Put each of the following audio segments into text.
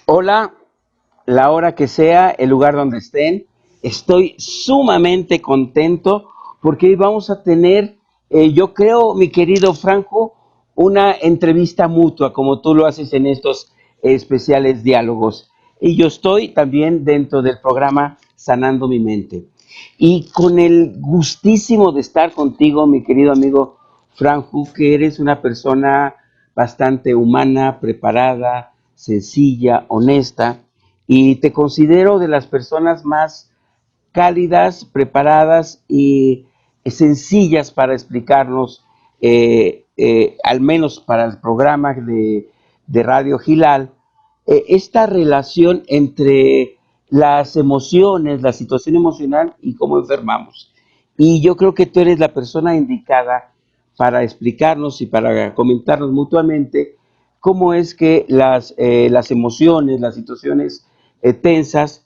Hola, la hora que sea, el lugar donde estén. Estoy sumamente contento porque hoy vamos a tener, yo creo, mi querido Franco, una entrevista mutua, como tú lo haces en estos especiales diálogos. Y yo estoy también dentro del programa Sanando mi Mente. Y con el gustísimo de estar contigo, mi querido amigo Franco, que eres una persona bastante humana, preparada, sencilla, honesta, y te considero de las personas más cálidas, preparadas y sencillas para explicarnos, al menos para el programa de Radio Gilal, esta relación entre las emociones, la situación emocional y cómo enfermamos. Y yo creo que tú eres la persona indicada para explicarnos y para comentarnos mutuamente cómo es que las emociones, las situaciones tensas,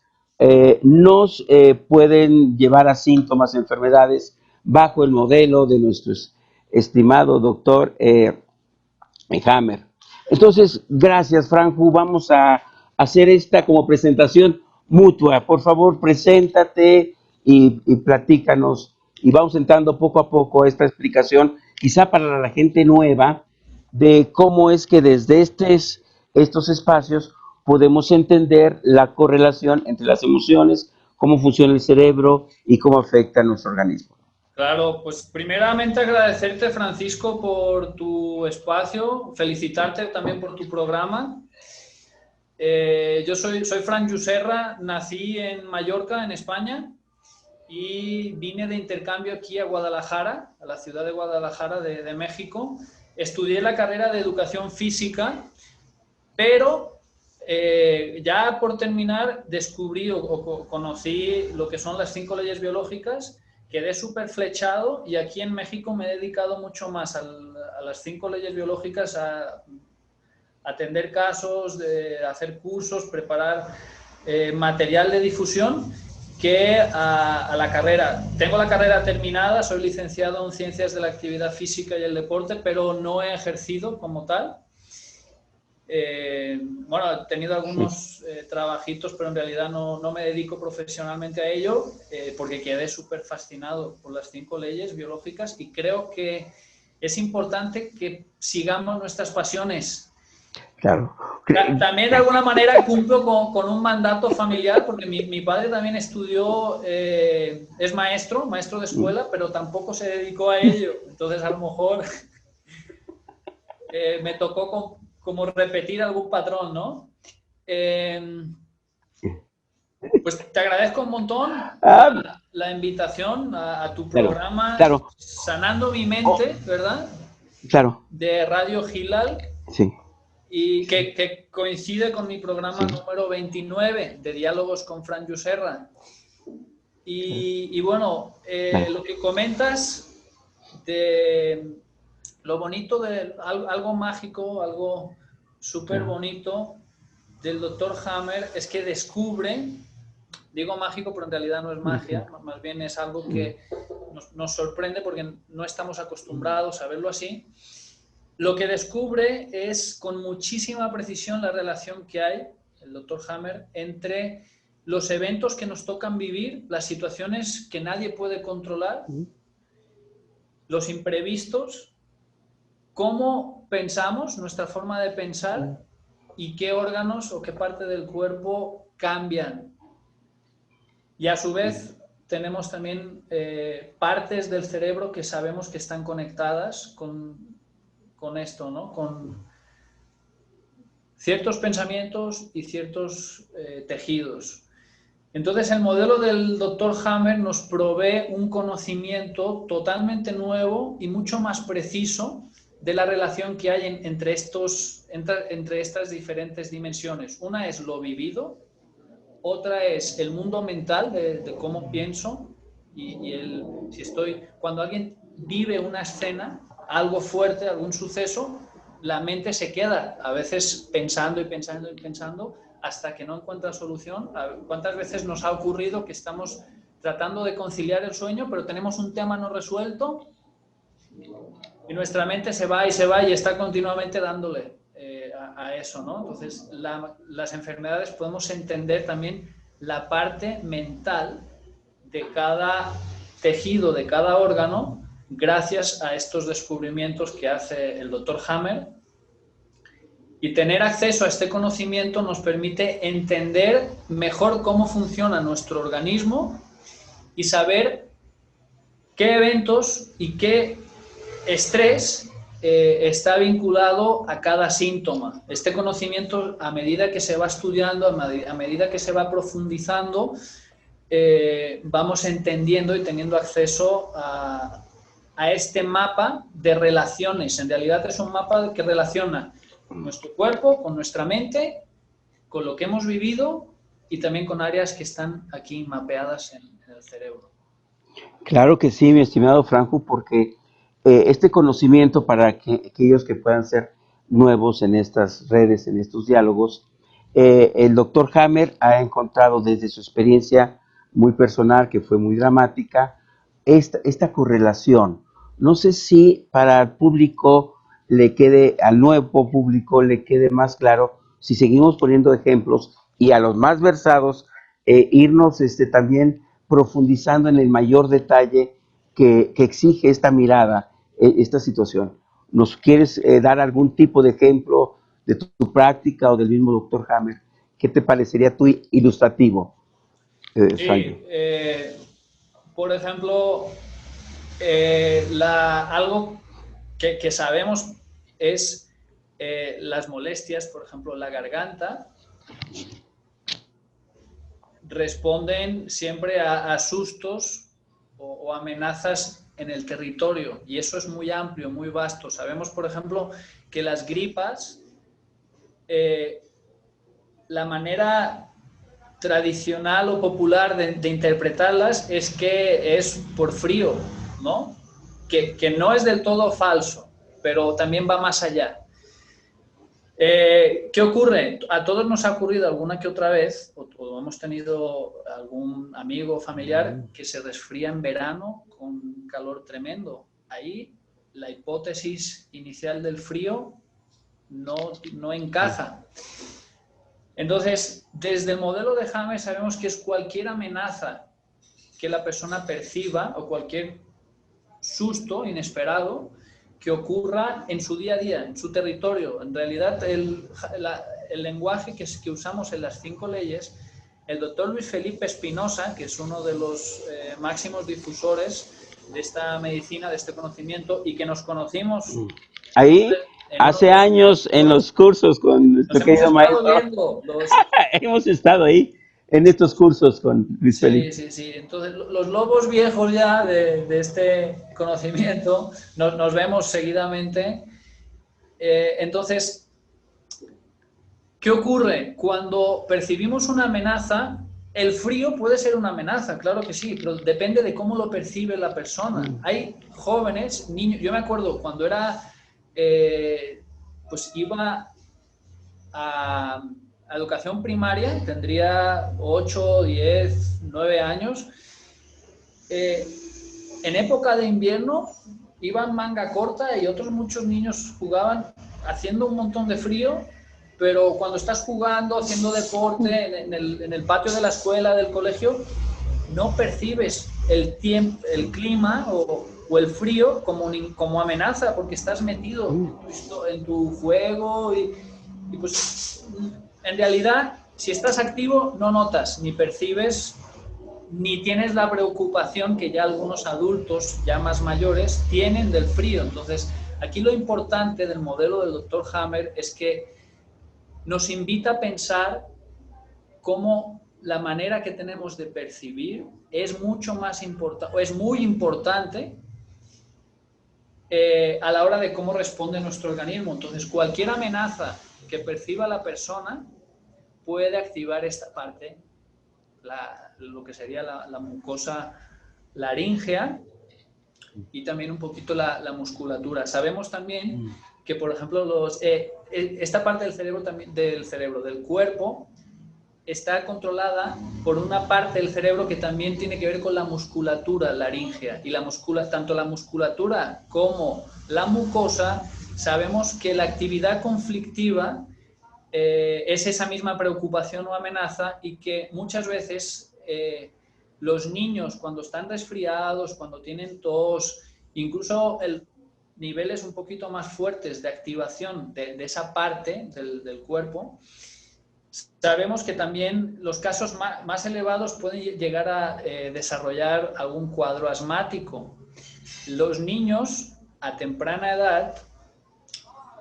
nos pueden llevar a síntomas, enfermedades, bajo el modelo de nuestro estimado doctor Hammer. Entonces, gracias, Franco. Vamos a hacer esta como presentación mutua. Por favor, preséntate y platícanos. Y vamos entrando poco a poco a esta explicación, quizá para la gente nueva, de cómo es que desde estos espacios podemos entender la correlación entre las emociones, cómo funciona el cerebro y cómo afecta a nuestro organismo. Claro, pues primeramente agradecerte, Francisco, por tu espacio, felicitarte también por tu programa. Yo soy Fran Yuserra, nací en Mallorca, en España, y vine de intercambio aquí a Guadalajara, a la ciudad de Guadalajara de México. Estudié la carrera de educación física, pero ya por terminar descubrí o conocí lo que son las 5 leyes biológicas. Quedé súper flechado y aquí en México me he dedicado mucho más a las 5 leyes biológicas, a atender casos, de hacer cursos, preparar material de difusión, que a la carrera. Tengo la carrera terminada, soy licenciado en Ciencias de la Actividad Física y el Deporte, pero no he ejercido como tal. Bueno, he tenido algunos trabajitos, pero en realidad no me dedico profesionalmente a ello, porque quedé súper fascinado por las 5 leyes biológicas y creo que es importante que sigamos nuestras pasiones. Claro. También de alguna manera cumplo con un mandato familiar, porque mi padre también estudió, es maestro de escuela, pero tampoco se dedicó a ello. Entonces a lo mejor me tocó como repetir algún patrón, ¿no? Pues te agradezco un montón la invitación a tu Claro, programa claro. Sanando mi Oh, Mente, ¿verdad? claro, De Radio Gilal, sí, y que coincide con mi programa sí. número 29 de Diálogos con Fran Yuserra. Y bueno, Claro. lo que comentas de lo bonito de algo mágico, algo súper Claro. bonito del doctor Hammer es que descubre, digo mágico, pero en realidad no es magia, más bien es algo que nos sorprende porque no estamos acostumbrados a verlo así. Lo que descubre es con muchísima precisión la relación que hay, el doctor Hammer, entre los eventos que nos tocan vivir, las situaciones que nadie puede controlar, los imprevistos, cómo pensamos, nuestra forma de pensar y qué órganos o qué parte del cuerpo cambian. Y a su vez tenemos también partes del cerebro que sabemos que están conectadas con esto, ¿no? Con ciertos pensamientos y ciertos tejidos. Entonces, el modelo del doctor Hammer nos provee un conocimiento totalmente nuevo y mucho más preciso de la relación que hay entre estas diferentes dimensiones. Una es lo vivido, otra es el mundo mental de cómo pienso cuando alguien vive una escena, algo fuerte, algún suceso, la mente se queda a veces pensando y pensando y pensando hasta que no encuentra solución. ¿Cuántas veces nos ha ocurrido que estamos tratando de conciliar el sueño, pero tenemos un tema no resuelto y nuestra mente se va y está continuamente dándole a eso, ¿no? Entonces, las enfermedades podemos entender también la parte mental de cada tejido, de cada órgano, gracias a estos descubrimientos que hace el doctor Hammer. Y tener acceso a este conocimiento nos permite entender mejor cómo funciona nuestro organismo y saber qué eventos y qué estrés está vinculado a cada síntoma. Este conocimiento, a medida que se va estudiando, a medida que se va profundizando, vamos entendiendo y teniendo acceso a este mapa de relaciones. En realidad es un mapa que relaciona nuestro cuerpo con nuestra mente, con lo que hemos vivido y también con áreas que están aquí mapeadas en el cerebro. Claro que sí, mi estimado Franco, porque este conocimiento para aquellos que puedan ser nuevos en estas redes, en estos diálogos, el doctor Hammer ha encontrado desde su experiencia muy personal, que fue muy dramática, esta correlación. No sé si para el público le quede, al nuevo público le quede más claro, si seguimos poniendo ejemplos y a los más versados, irnos también profundizando en el mayor detalle que exige esta mirada, esta situación. ¿Nos quieres dar algún tipo de ejemplo de tu práctica o del mismo doctor Hammer? ¿Qué te parecería tú ilustrativo, Franco? Sí, por ejemplo, algo que sabemos es las molestias, por ejemplo, la garganta, responden siempre a sustos o amenazas en el territorio, y eso es muy amplio, muy vasto. Sabemos, por ejemplo, que las gripas, la manera tradicional o popular de interpretarlas es que es por frío, ¿no? Que no es del todo falso, pero también va más allá. ¿Qué ocurre? A todos nos ha ocurrido alguna que otra vez, o hemos tenido algún amigo o familiar que se resfría en verano con calor tremendo. Ahí la hipótesis inicial del frío no encaja. Entonces, desde el modelo de Hammer sabemos que es cualquier amenaza que la persona perciba o cualquier susto inesperado que ocurra en su día a día, en su territorio. En realidad, el lenguaje que usamos en las 5 leyes, el doctor Luis Felipe Espinosa, que es uno de los máximos difusores de esta medicina, de este conocimiento, y que nos conocimos ahí hace años en los cursos con nuestro querido maestro. Hemos estado ahí en estos cursos con Luis Felipe. Sí. Entonces, los lobos viejos ya de este conocimiento nos vemos seguidamente. Entonces, ¿qué ocurre? Cuando percibimos una amenaza, el frío puede ser una amenaza, claro que sí, pero depende de cómo lo percibe la persona. Hay jóvenes, niños, yo me acuerdo cuando era, pues iba a educación primaria, tendría 8, 10, 9 años. En época de invierno iban manga corta y otros muchos niños jugaban haciendo un montón de frío, pero cuando estás jugando, haciendo deporte en el patio de la escuela, del colegio, no percibes el tiempo, el clima o el frío como amenaza, porque estás metido en tu juego y pues en realidad, si estás activo, no notas ni percibes ni tienes la preocupación que ya algunos adultos ya más mayores tienen del frío. Entonces, aquí lo importante del modelo del Dr. Hammer es que nos invita a pensar cómo la manera que tenemos de percibir es mucho más importante, o es muy importante a la hora de cómo responde nuestro organismo. Entonces, cualquier amenaza que perciba la persona puede activar esta parte, lo que sería la mucosa laríngea y también un poquito la musculatura. Sabemos también que, por ejemplo, esta parte del cerebro, del cuerpo, está controlada por una parte del cerebro que también tiene que ver con la musculatura laríngea. Y tanto la musculatura como la mucosa, sabemos que la actividad conflictiva es esa misma preocupación o amenaza, y que muchas veces los niños, cuando están resfriados, cuando tienen tos, incluso niveles un poquito más fuertes de activación de esa parte del cuerpo, sabemos que también los casos más elevados pueden llegar a desarrollar algún cuadro asmático. Los niños a temprana edad,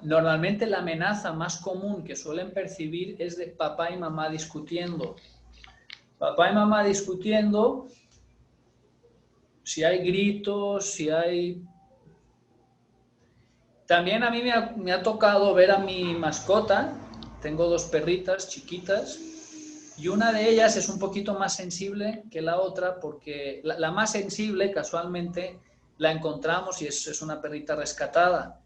normalmente la amenaza más común que suelen percibir es de papá y mamá discutiendo. Papá y mamá discutiendo, si hay gritos, si hay... También a mí me ha tocado ver a mi mascota. Tengo 2 perritas chiquitas y una de ellas es un poquito más sensible que la otra, porque la más sensible casualmente la encontramos y es una perrita rescatada.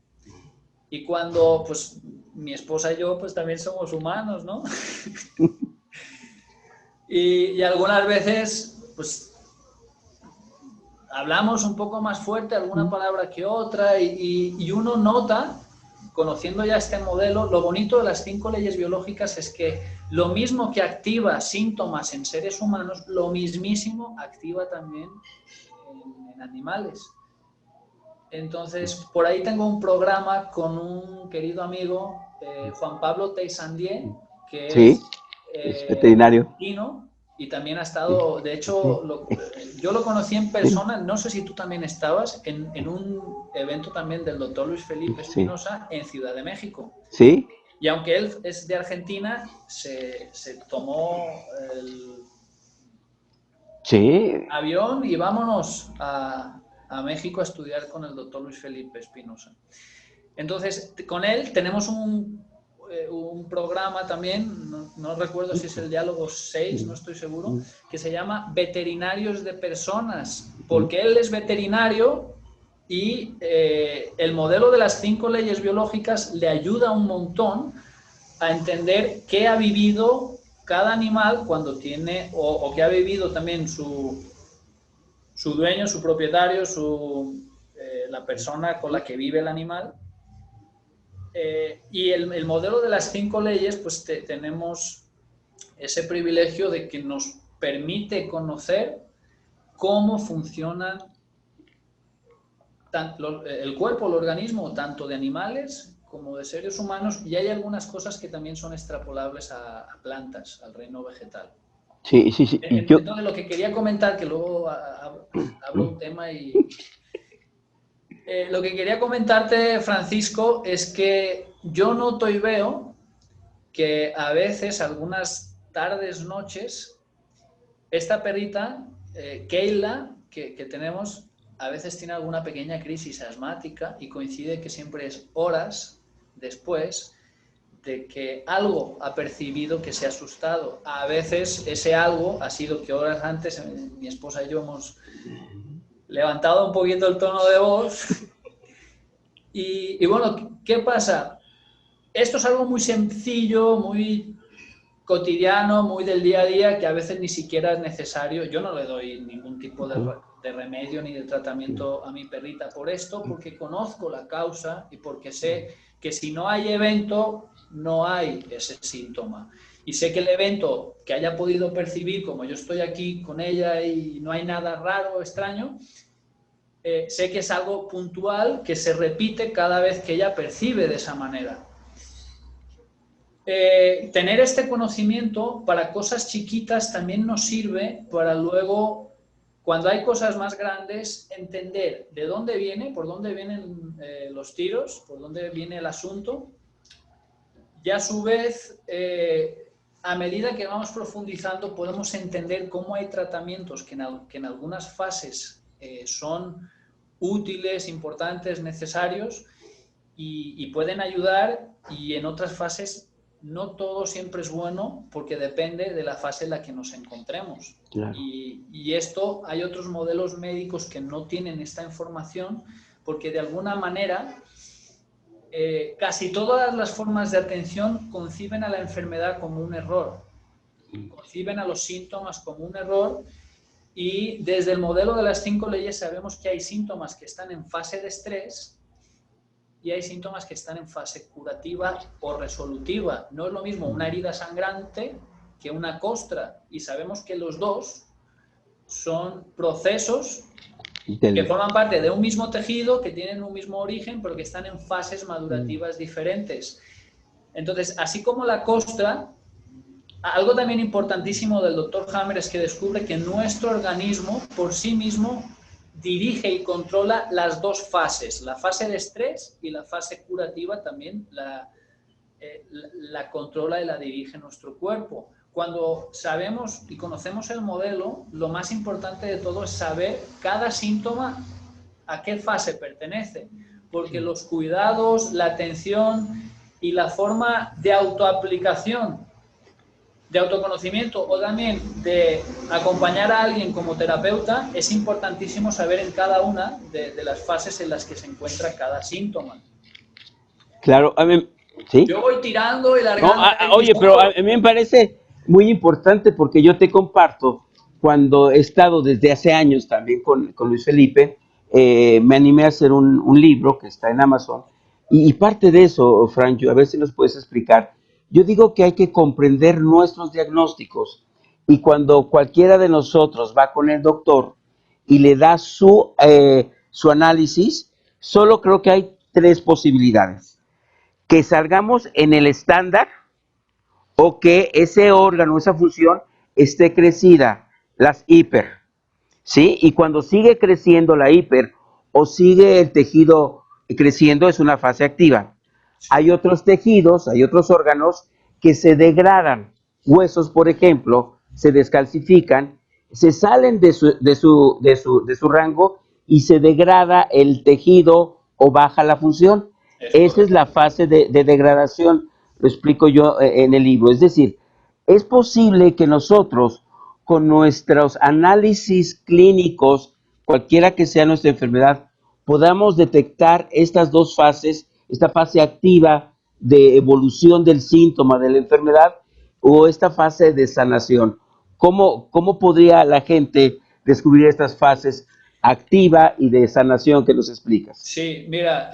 Y cuando, pues, mi esposa y yo, pues también somos humanos, ¿no? y algunas veces, pues, hablamos un poco más fuerte alguna palabra que otra, y uno nota, conociendo ya este modelo, lo bonito de las 5 leyes biológicas es que lo mismo que activa síntomas en seres humanos, lo mismísimo activa también en animales. Entonces, por ahí tengo un programa con un querido amigo, Juan Pablo Teixandier, que Sí, es veterinario. argentino, y también ha estado, de hecho, yo lo conocí en persona, no sé si tú también estabas, en un evento también del doctor Luis Felipe Espinosa en Ciudad de México. Sí. Y aunque él es de Argentina, se tomó el avión y vámonos a México a estudiar con el doctor Luis Felipe Espinosa. Entonces, con él tenemos un programa también, no recuerdo si es el diálogo 6, no estoy seguro, que se llama Veterinarios de Personas, porque él es veterinario y el modelo de las 5 leyes biológicas le ayuda un montón a entender qué ha vivido cada animal cuando tiene, o qué ha vivido también su dueño, su propietario, la persona con la que vive el animal. Y el modelo de las 5 leyes, pues tenemos ese privilegio de que nos permite conocer cómo funcionan el cuerpo, el organismo, tanto de animales como de seres humanos, y hay algunas cosas que también son extrapolables a plantas, al reino vegetal. Sí, sí, sí. Entonces, lo que quería comentar, que luego hablo un tema y... lo que quería comentarte, Francisco, es que yo noto y veo que a veces, algunas tardes, noches, esta perrita, Keila, que tenemos, a veces tiene alguna pequeña crisis asmática, y coincide que siempre es horas después de que algo ha percibido que se ha asustado. A veces ese algo ha sido que horas antes mi esposa y yo hemos levantado un poquito el tono de voz. Y bueno, ¿qué pasa? Esto es algo muy sencillo, muy cotidiano, muy del día a día, que a veces ni siquiera es necesario. Yo no le doy ningún tipo de remedio ni de tratamiento a mi perrita por esto, porque conozco la causa y porque sé que si no hay evento, no hay ese síntoma. Y sé que el evento que haya podido percibir, como yo estoy aquí con ella y no hay nada raro o extraño, sé que es algo puntual que se repite cada vez que ella percibe de esa manera. Tener este conocimiento para cosas chiquitas también nos sirve para luego, cuando hay cosas más grandes, entender de dónde viene, por dónde vienen los tiros, por dónde viene el asunto. Y a su vez, a medida que vamos profundizando, podemos entender cómo hay tratamientos que en algunas fases son útiles, importantes, necesarios, y pueden ayudar, y en otras fases no todo siempre es bueno, porque depende de la fase en la que nos encontremos. Claro. Y esto, hay otros modelos médicos que no tienen esta información, porque de alguna manera casi todas las formas de atención conciben a la enfermedad como un error, conciben a los síntomas como un error. Y desde el modelo de las 5 leyes sabemos que hay síntomas que están en fase de estrés y hay síntomas que están en fase curativa o resolutiva. No es lo mismo una herida sangrante que una costra, y sabemos que los dos son procesos que forman parte de un mismo tejido, que tienen un mismo origen, pero que están en fases madurativas diferentes. Entonces, así como la costra, algo también importantísimo del doctor Hammer es que descubre que nuestro organismo por sí mismo dirige y controla las dos fases, la fase de estrés y la fase curativa también la controla y la dirige nuestro cuerpo. Cuando sabemos y conocemos el modelo, lo más importante de todo es saber cada síntoma a qué fase pertenece, porque los cuidados, la atención y la forma de autoaplicación, de autoconocimiento o también de acompañar a alguien como terapeuta, es importantísimo saber en cada una de las fases en las que se encuentra cada síntoma. Claro, a mí, ¿sí? Yo voy tirando y No, largando el oye, pero a discurso. mí me parece muy importante porque yo te comparto, cuando he estado desde hace años también con Luis Felipe, me animé a hacer un libro que está en Amazon, y parte de eso, Frank, a ver si nos puedes explicar. Yo digo que hay que comprender nuestros diagnósticos, y cuando cualquiera de nosotros va con el doctor y le da su análisis, solo creo que hay tres posibilidades: que salgamos en el estándar, o que ese órgano, esa función esté crecida, las hiper, ¿sí? Y cuando sigue creciendo la hiper o sigue el tejido creciendo, es una fase activa. Hay otros tejidos, hay otros órganos que se degradan. Huesos, por ejemplo, se descalcifican, se salen de su rango y se degrada el tejido o baja la función. Es Esa es correcto. la fase de degradación, lo explico yo en el libro. Es decir, es posible que nosotros, con nuestros análisis clínicos, cualquiera que sea nuestra enfermedad, podamos detectar estas dos fases, esta fase activa de evolución del síntoma de la enfermedad o esta fase de sanación. ¿Cómo podría la gente descubrir estas fases activa y de sanación que nos explicas? Sí, mira,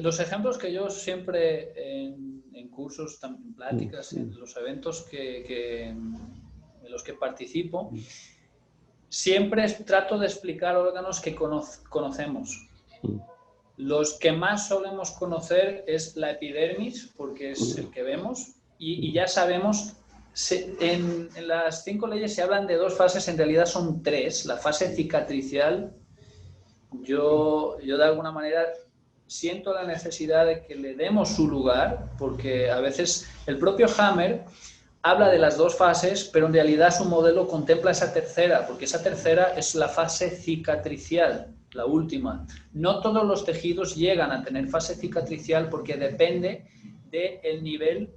los ejemplos que yo siempre en cursos, en pláticas, en los eventos en los que participo, siempre trato de explicar órganos que conocemos. Los que más solemos conocer es la epidermis, porque es el que vemos, y ya sabemos, en las 5 leyes se hablan de 2 fases, en realidad son 3. La fase cicatricial, yo de alguna manera siento la necesidad de que le demos su lugar, porque a veces el propio Hammer habla de las 2 fases, pero en realidad su modelo contempla esa tercera, porque esa tercera es la fase cicatricial, la última. No todos los tejidos llegan a tener fase cicatricial porque depende del nivel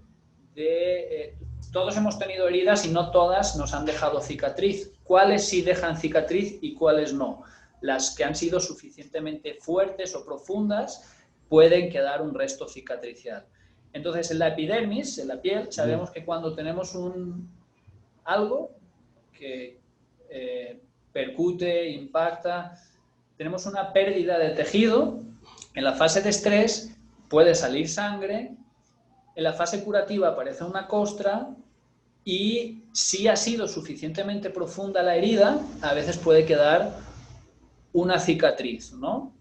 de... todos hemos tenido heridas y no todas nos han dejado cicatriz. ¿Cuáles sí dejan cicatriz y cuáles no? Las que han sido suficientemente fuertes o profundas pueden quedar un resto cicatricial. Entonces, en la epidermis, en la piel, sabemos que cuando tenemos algo que percute, impacta, tenemos una pérdida de tejido. En la fase de estrés puede salir sangre, en la fase curativa aparece una costra, y si ha sido suficientemente profunda la herida, a veces puede quedar una cicatriz, ¿no?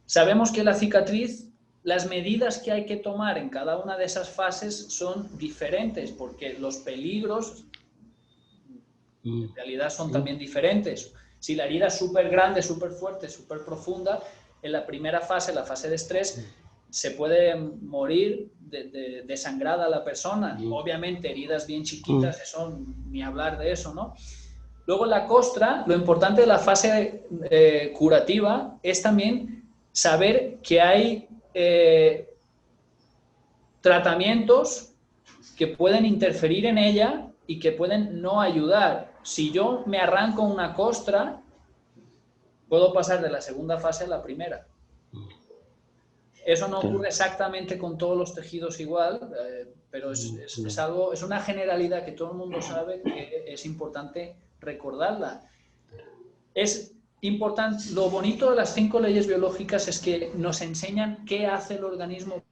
Sabemos que la cicatriz, las medidas que hay que tomar en cada una de esas fases son diferentes, porque los peligros en realidad son también diferentes. Si la herida es súper grande, súper fuerte, súper profunda, en la primera fase, la fase de estrés, se puede morir desangrada la persona. Obviamente, heridas bien chiquitas, eso, ni hablar de eso, ¿no? Luego, la costra, lo importante de la fase curativa es también saber que hay tratamientos que pueden interferir en ella y que pueden no ayudar. Si yo me arranco una costra, puedo pasar de la segunda fase a la primera. Eso no ocurre exactamente con todos los tejidos igual, pero es una generalidad que todo el mundo sabe, que es importante recordarla. Es importante, lo bonito de las 5 leyes biológicas es que nos enseñan qué hace el organismo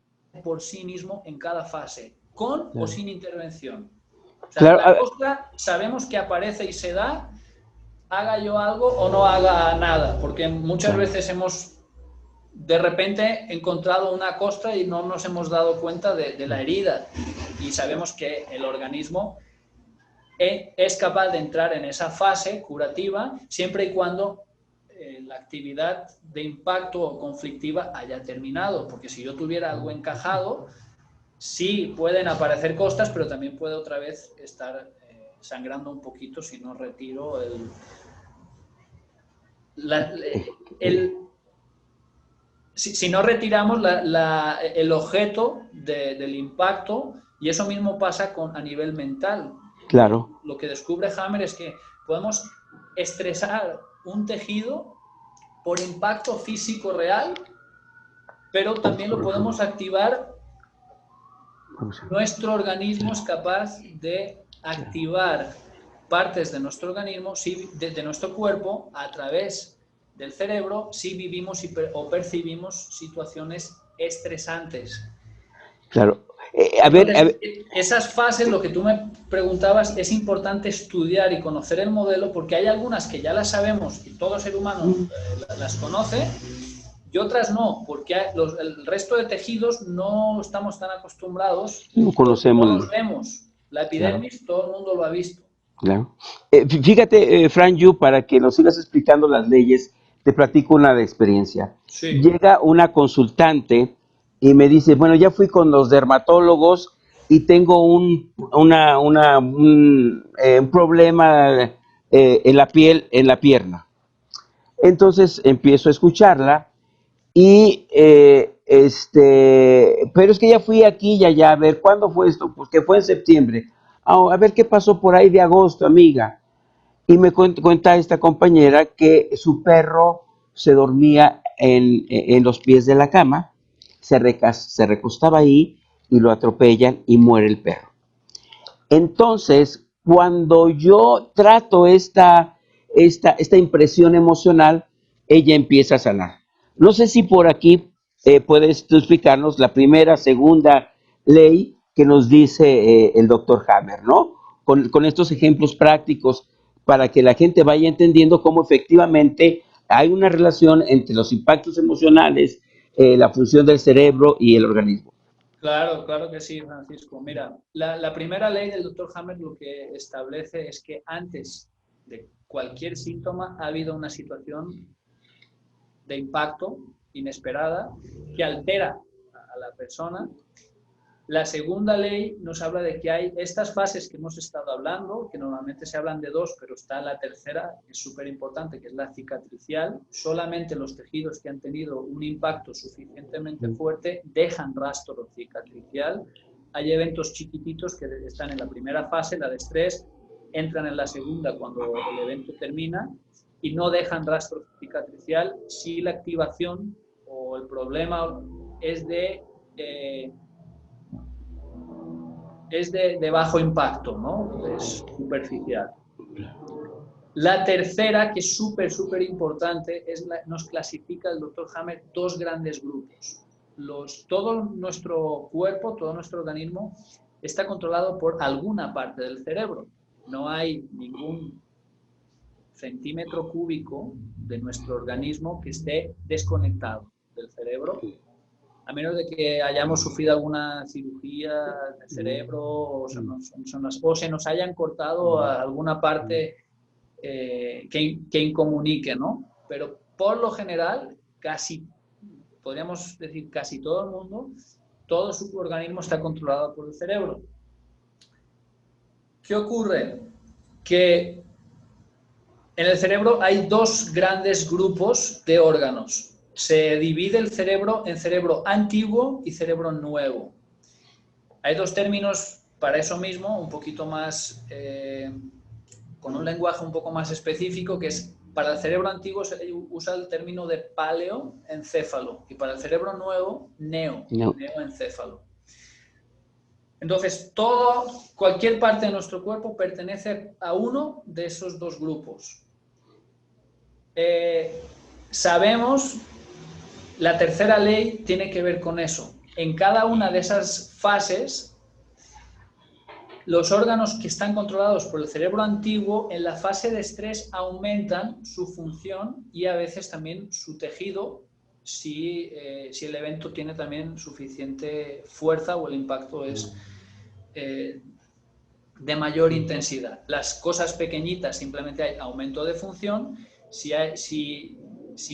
por sí mismo en cada fase, con o sin intervención. O sea, Claro, la costra sabemos que aparece y se da, haga yo algo o no haga nada, porque muchas veces hemos de repente encontrado una costra y no nos hemos dado cuenta de la herida, y sabemos que el organismo es capaz de entrar en esa fase curativa siempre y cuando la actividad de impacto o conflictiva haya terminado, porque si yo tuviera algo encajado, sí pueden aparecer costras, pero también puede otra vez estar sangrando un poquito si no retiro si no retiramos el objeto del impacto, y eso mismo pasa a nivel mental. claro. Lo que descubre Hammer es que podemos estresar un tejido por impacto físico real, pero también lo podemos activar. Nuestro organismo es capaz de activar partes de nuestro organismo, de nuestro cuerpo, a través del cerebro, si vivimos o percibimos situaciones estresantes. Claro. Entonces, esas fases, lo que tú me preguntabas, es importante estudiar y conocer el modelo, porque hay algunas que ya las sabemos y todo ser humano las conoce, y otras no, porque el resto de tejidos no estamos tan acostumbrados, no porque no conocemos. los vemos. La Claro, epidermis todo el mundo lo ha visto. claro. Fíjate, Fran Yu, para que nos sigas explicando las leyes, te platico una de experiencia. Sí. Llega una consultante y me dice, bueno, ya fui con los dermatólogos y tengo un problema en la piel, en la pierna. Entonces empiezo a escucharla y pero es que ya fui aquí y allá, a ver, ¿cuándo fue esto? Pues que fue en septiembre. Ah, a ver qué pasó por ahí de agosto, amiga. Y me cuenta esta compañera que su perro se dormía en los pies de la cama, se recostaba ahí y lo atropellan y muere el perro. Entonces, cuando yo trato esta impresión emocional, ella empieza a sanar. No sé si por aquí puedes tú explicarnos la primera, segunda ley que nos dice el doctor Hammer, ¿no? Con estos ejemplos prácticos para que la gente vaya entendiendo cómo efectivamente hay una relación entre los impactos emocionales, la función del cerebro y el organismo. Claro, claro que sí, Francisco. Mira, la primera ley del doctor Hammer lo que establece es que antes de cualquier síntoma ha habido una situación de impacto inesperada que altera a la persona. La segunda ley nos habla de que hay estas fases que hemos estado hablando, que normalmente se hablan de 2, pero está la tercera, que es súper importante, que es la cicatricial. Solamente los tejidos que han tenido un impacto suficientemente fuerte dejan rastro cicatricial. Hay eventos chiquititos que están en la primera fase, la de estrés, entran en la segunda cuando el evento termina y no dejan rastro cicatricial si la activación o el problema es de bajo impacto, ¿no? Es superficial. La tercera, que es súper, súper importante, nos clasifica el doctor Hammer 2 grandes grupos. Todo nuestro cuerpo, todo nuestro organismo está controlado por alguna parte del cerebro. No hay ningún centímetro cúbico de nuestro organismo que esté desconectado del cerebro, a menos de que hayamos sufrido alguna cirugía de cerebro o se nos hayan cortado alguna parte que incomunique, ¿no? Pero por lo general, podríamos decir casi todo el mundo, todo su organismo está controlado por el cerebro. ¿Qué ocurre? Que en el cerebro hay 2 grandes grupos de órganos. Se divide el cerebro en cerebro antiguo y cerebro nuevo. Hay 2 términos para eso mismo, un poquito más, con un lenguaje un poco más específico, que es, para el cerebro antiguo se usa el término de paleoencéfalo y para el cerebro nuevo, neoencéfalo. Entonces, cualquier parte de nuestro cuerpo pertenece a uno de esos 2 grupos. Sabemos, la tercera ley tiene que ver con eso. En cada una de esas fases, los órganos que están controlados por el cerebro antiguo en la fase de estrés aumentan su función y a veces también su tejido si el evento tiene también suficiente fuerza o el impacto es de mayor intensidad. Las cosas pequeñitas simplemente hay aumento de función. Si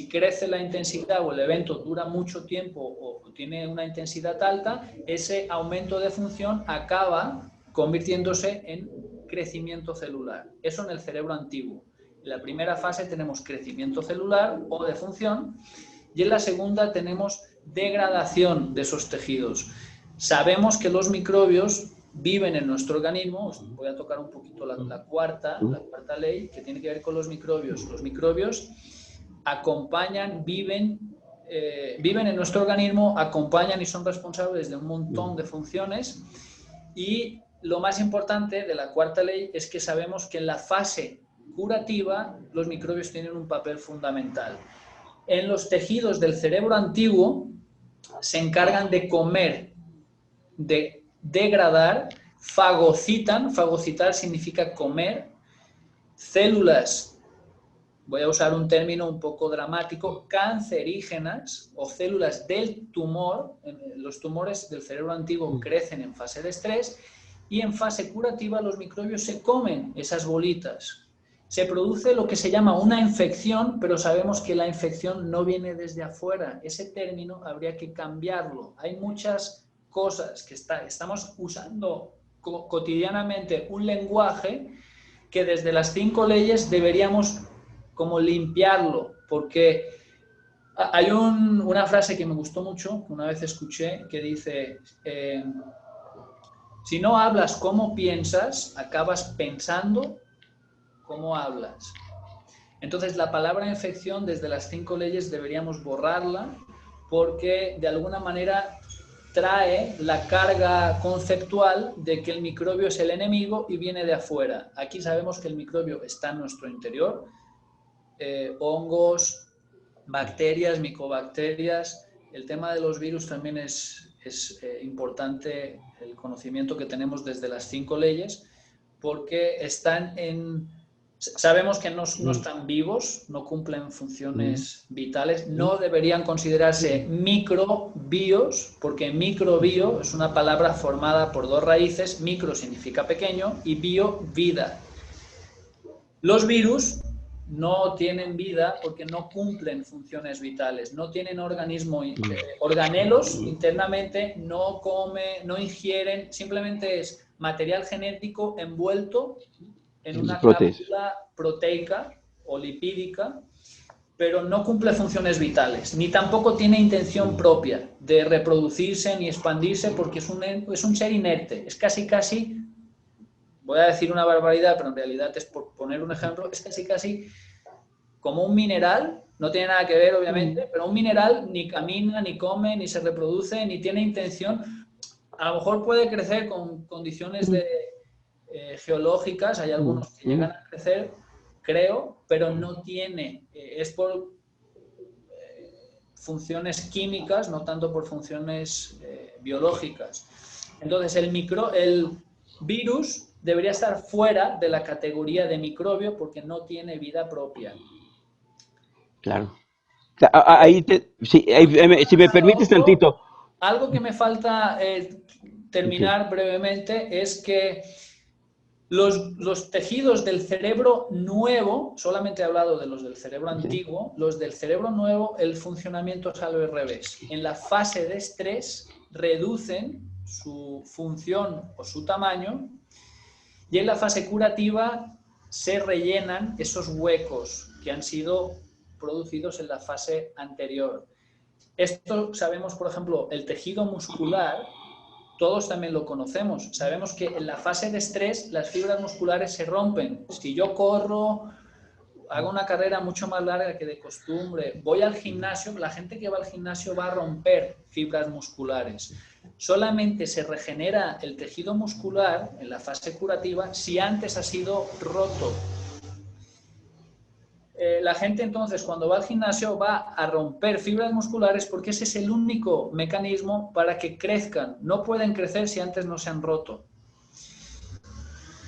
crece la intensidad o el evento dura mucho tiempo o tiene una intensidad alta, ese aumento de función acaba convirtiéndose en crecimiento celular. Eso en el cerebro antiguo. En la primera fase tenemos crecimiento celular o de función y en la segunda tenemos degradación de esos tejidos. Sabemos que los microbios viven en nuestro organismo. Voy a tocar un poquito la cuarta ley que tiene que ver con los microbios. Los microbios acompañan, viven en nuestro organismo, acompañan y son responsables de un montón de funciones. Y lo más importante de la cuarta ley es que sabemos que en la fase curativa los microbios tienen un papel fundamental. En los tejidos del cerebro antiguo se encargan de comer, de degradar, fagocitar significa comer, células, voy a usar un término un poco dramático, cancerígenas o células del tumor. Los tumores del cerebro antiguo crecen en fase de estrés y en fase curativa los microbios se comen esas bolitas. Se produce lo que se llama una infección, pero sabemos que la infección no viene desde afuera. Ese término habría que cambiarlo. Hay muchas cosas que estamos usando cotidianamente un lenguaje que desde las 5 leyes deberíamos como limpiarlo, porque hay una frase que me gustó mucho, que una vez escuché, que dice, si no hablas como piensas, acabas pensando como hablas. Entonces la palabra infección desde las 5 leyes deberíamos borrarla, porque de alguna manera trae la carga conceptual de que el microbio es el enemigo y viene de afuera. Aquí sabemos que el microbio está en nuestro interior, hongos, bacterias, micobacterias. El tema de los virus también es importante, el conocimiento que tenemos desde las 5 leyes, porque sabemos que no están vivos, no cumplen funciones vitales, no deberían considerarse microbios, porque microbio es una palabra formada por 2 raíces, micro significa pequeño y bio, vida. Los virus no tienen vida porque no cumplen funciones vitales, no tienen organelos internamente, no comen, no ingieren, simplemente es material genético envuelto en una cápsula proteica o lipídica, pero no cumple funciones vitales, ni tampoco tiene intención propia de reproducirse ni expandirse porque es un ser inerte, es casi, voy a decir una barbaridad, pero en realidad es por poner un ejemplo, es casi como un mineral, no tiene nada que ver obviamente, pero un mineral ni camina, ni come, ni se reproduce, ni tiene intención. A lo mejor puede crecer con condiciones geológicas, hay algunos que llegan a crecer, creo, pero no tiene, es por funciones químicas, no tanto por funciones biológicas. Entonces el virus debería estar fuera de la categoría de microbio porque no tiene vida propia. Claro. Si me permites tantito. Algo que me falta terminar brevemente es que los tejidos del cerebro nuevo, solamente he hablado de los del cerebro antiguo, los del cerebro nuevo, el funcionamiento es al revés. En la fase de estrés reducen su función o su tamaño y en la fase curativa se rellenan esos huecos que han sido producidos en la fase anterior. Esto sabemos, por ejemplo, el tejido muscular, todos también lo conocemos. Sabemos que en la fase de estrés las fibras musculares se rompen. Si yo corro, hago una carrera mucho más larga que de costumbre, voy al gimnasio, la gente que va al gimnasio va a romper fibras musculares. Solamente se regenera el tejido muscular en la fase curativa si antes ha sido roto. la gente entonces cuando va al gimnasio va a romper fibras musculares porque ese es el único mecanismo para que crezcan. No pueden crecer si antes no se han roto.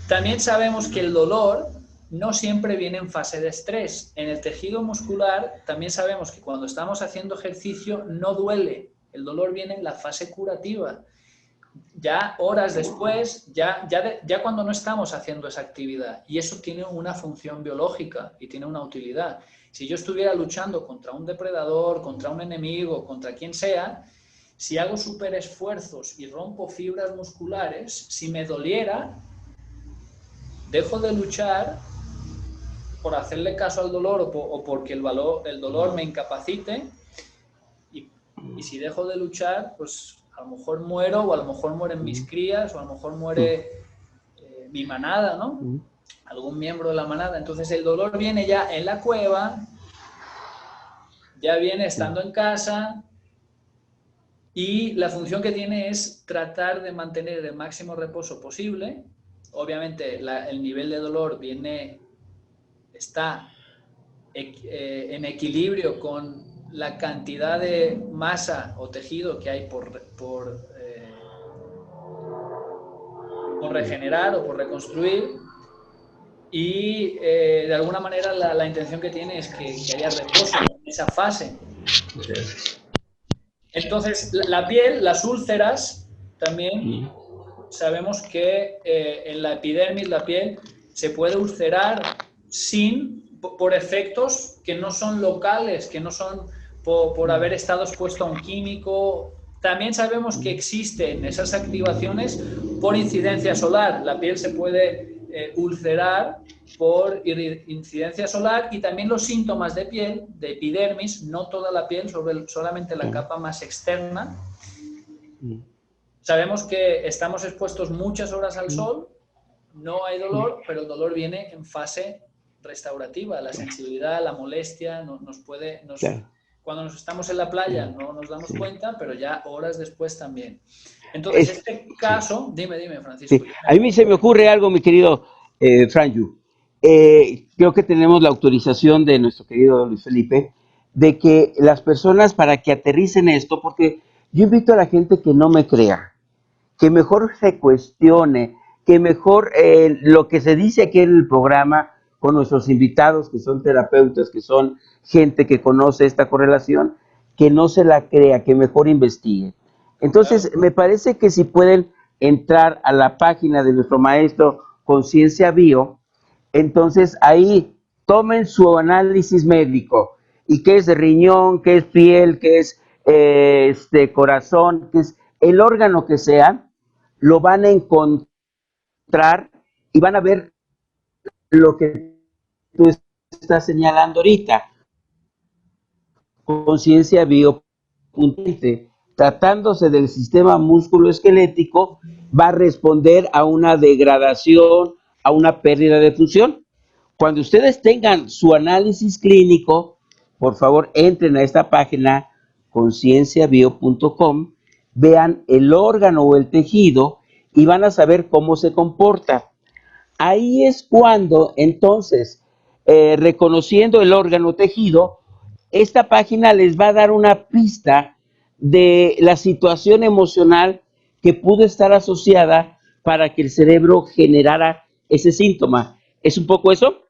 También sabemos que el dolor no siempre viene en fase de estrés. En el tejido muscular también sabemos que cuando estamos haciendo ejercicio no duele. El dolor viene en la fase curativa. Ya horas después, ya cuando no estamos haciendo esa actividad. Y eso tiene una función biológica y tiene una utilidad. Si yo estuviera luchando contra un depredador, contra un enemigo, contra quien sea, si hago súper esfuerzos y rompo fibras musculares, si me doliera, dejo de luchar por hacerle caso al dolor o porque el dolor me incapacite y si dejo de luchar, pues a lo mejor muero o a lo mejor mueren mis crías o a lo mejor muere mi manada, ¿no? Algún miembro de la manada. Entonces el dolor viene ya en la cueva, ya viene estando en casa y la función que tiene es tratar de mantener el máximo reposo posible. Obviamente el nivel de dolor está en equilibrio con la cantidad de masa o tejido que hay por regenerar o por reconstruir y de alguna manera la intención que tiene es que haya reposo en esa fase. Entonces la piel, las úlceras también sabemos que en la epidermis, la piel, se puede ulcerar por efectos que no son locales, que no son por haber estado expuesto a un químico. También sabemos que existen esas activaciones por incidencia solar. La piel se puede ulcerar por incidencia solar y también los síntomas de piel, de epidermis, no toda la piel, solamente la capa más externa. Sabemos que estamos expuestos muchas horas al sol, no hay dolor, pero el dolor viene en fase restaurativa. La sensibilidad, la molestia nos puede... Cuando nos estamos en la playa no nos damos cuenta, pero ya horas después también. Entonces, este caso... Dime, Francisco. Sí. A mí se me ocurre algo, mi querido Franju. Creo que tenemos la autorización de nuestro querido Luis Felipe de que las personas, para que aterricen esto, porque yo invito a la gente que no me crea, que mejor se cuestione, que mejor lo que se dice aquí en el programa con nuestros invitados, que son terapeutas, que son gente que conoce esta correlación, que no se la crea, que mejor investigue. Entonces, me parece que si pueden entrar a la página de nuestro maestro Conciencia Bio, entonces ahí tomen su análisis médico, y qué es riñón, qué es piel, qué es corazón, qué es el órgano que sea, lo van a encontrar y van a ver lo que tú estás señalando ahorita. Conciencia Bio, tratándose del sistema musculoesquelético, va a responder a una degradación, a una pérdida de función. Cuando ustedes tengan su análisis clínico, por favor entren a esta página concienciabio.com, vean el órgano o el tejido y van a saber cómo se comporta. Ahí es cuando entonces, reconociendo el órgano o tejido, esta página les va a dar una pista de la situación emocional que pudo estar asociada para que el cerebro generara ese síntoma. ¿Es un poco eso?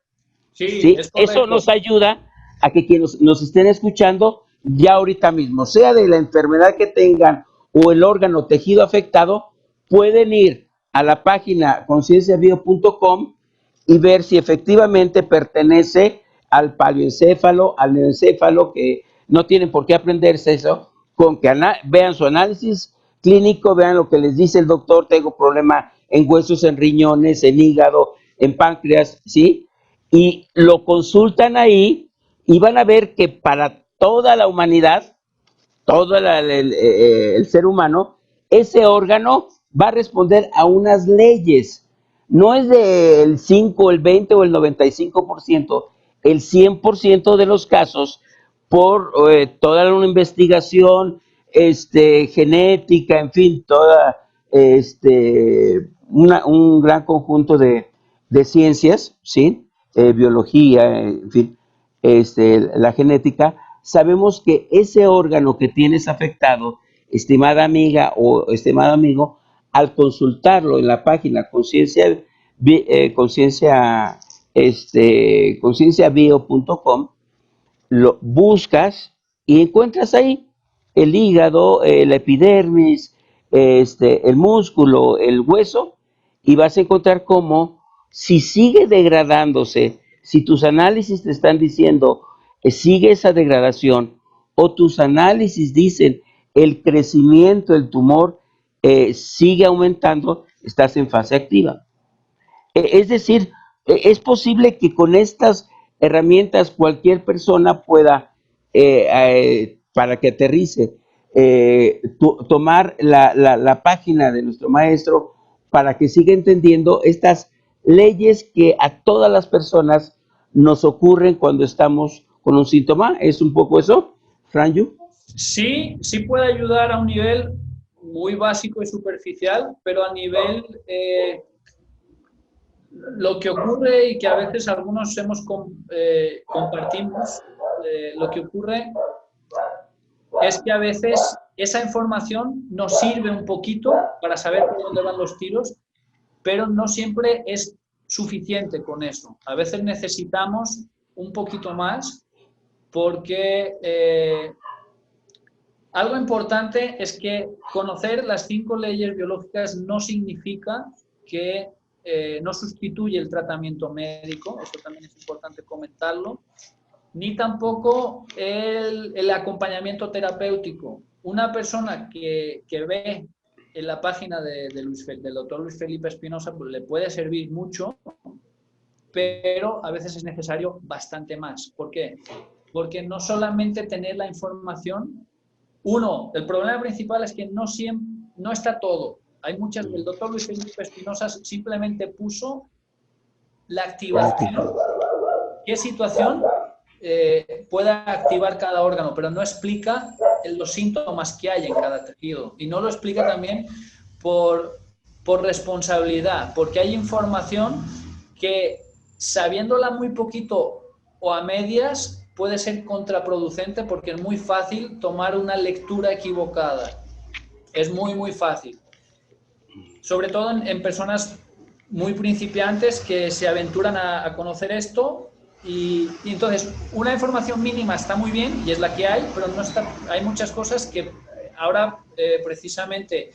Sí, es eso nos ayuda a que quienes nos estén escuchando ya ahorita mismo, sea de la enfermedad que tengan o el órgano o tejido afectado, pueden ir a la página concienciabio.com y ver si efectivamente pertenece al paleoencéfalo, al neoencéfalo, que no tienen por qué aprenderse eso, con que vean su análisis clínico, vean lo que les dice el doctor, tengo problema en huesos, en riñones, en hígado, en páncreas, ¿sí? Y lo consultan ahí y van a ver que para toda la humanidad, todo el ser humano, ese órgano va a responder a unas leyes. No es del 5, el 20 o el 95%, el 100% de los casos, por toda una investigación genética, en fin, toda un gran conjunto de ciencias, ¿sí? Biología, en fin, la genética, sabemos que ese órgano que tienes afectado, estimada amiga o estimado amigo, al consultarlo en la página conciencia, concienciabio.com, lo buscas y encuentras ahí el hígado, la epidermis, el músculo, el hueso, y vas a encontrar cómo, si sigue degradándose, si tus análisis te están diciendo sigue esa degradación, o tus análisis dicen el crecimiento del tumor sigue aumentando, estás en fase activa. Es decir, es posible que con estas herramientas cualquier persona pueda, para que aterrice, tomar la página de nuestro maestro para que siga entendiendo estas leyes que a todas las personas nos ocurren cuando estamos con un síntoma. ¿Es un poco eso, Franju? Sí, sí puede ayudar a un nivel muy básico y superficial, pero a nivel lo que ocurre y que a veces algunos compartimos, lo que ocurre es que a veces esa información nos sirve un poquito para saber por dónde van los tiros, pero no siempre es suficiente con eso. A veces necesitamos un poquito más porque algo importante es que conocer las 5 leyes biológicas no significa que no sustituye el tratamiento médico, eso también es importante comentarlo, ni tampoco el acompañamiento terapéutico. Una persona que ve en la página del doctor Luis Felipe Espinosa pues, le puede servir mucho, pero a veces es necesario bastante más. ¿Por qué? Porque no solamente tener la información. Uno, el problema principal es que no está todo. Hay muchas. El doctor Luis Felipe Espinosa simplemente puso la activación. ¿Qué situación puede activar cada órgano? Pero no explica los síntomas que hay en cada tejido. Y no lo explica también por responsabilidad, porque hay información que, sabiéndola muy poquito o a medias, puede ser contraproducente porque es muy fácil tomar una lectura equivocada. Es muy, muy fácil. Sobre todo en personas muy principiantes que se aventuran a conocer esto y entonces una información mínima está muy bien y es la que hay, pero no está, hay muchas cosas que ahora precisamente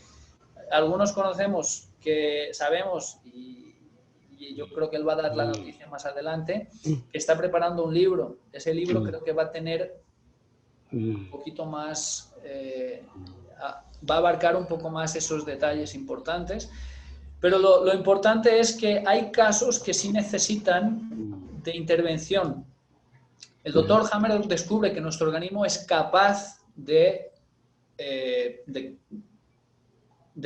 algunos conocemos, que sabemos y yo creo que él va a dar la noticia más adelante, que está preparando un libro. Ese libro creo que va a tener un poquito más, va a abarcar un poco más esos detalles importantes, pero lo importante es que hay casos que sí necesitan de intervención. El doctor Hammer descubre que nuestro organismo es capaz de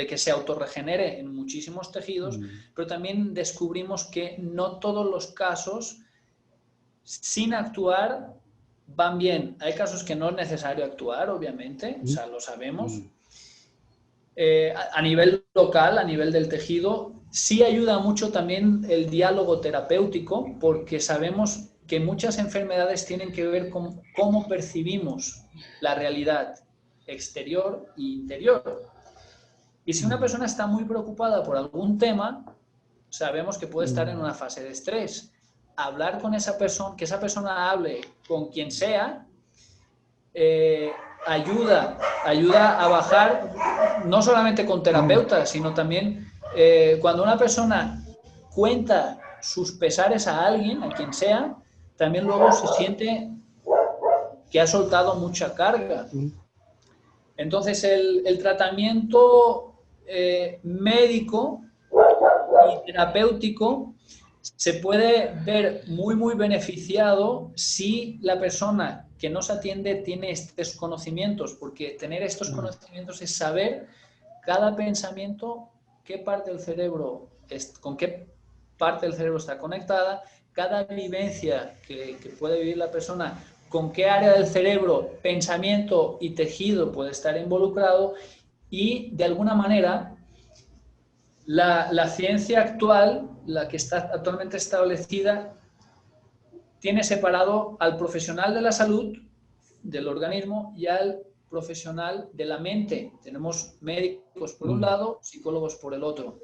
que se autorregenere en muchísimos tejidos, pero también descubrimos que no todos los casos, sin actuar, van bien. Hay casos que no es necesario actuar, obviamente, o sea, lo sabemos. A nivel local, a nivel del tejido, sí ayuda mucho también el diálogo terapéutico, porque sabemos que muchas enfermedades tienen que ver con cómo percibimos la realidad exterior e interior. Y si una persona está muy preocupada por algún tema, sabemos que puede estar en una fase de estrés. Hablar con esa persona, que esa persona hable con quien sea, ayuda a bajar, no solamente con terapeutas, sino también cuando una persona cuenta sus pesares a alguien, a quien sea, también luego se siente que ha soltado mucha carga. Entonces el tratamiento médico y terapéutico se puede ver muy, muy beneficiado si la persona que nos atiende tiene estos conocimientos, porque tener estos conocimientos es saber cada pensamiento, qué parte del cerebro, con qué parte del cerebro está conectada, cada vivencia que puede vivir la persona, con qué área del cerebro, pensamiento y tejido puede estar involucrado y, de alguna manera, la ciencia actual, la que está actualmente establecida, tiene separado al profesional de la salud, del organismo, y al profesional de la mente. Tenemos médicos por un lado, psicólogos por el otro.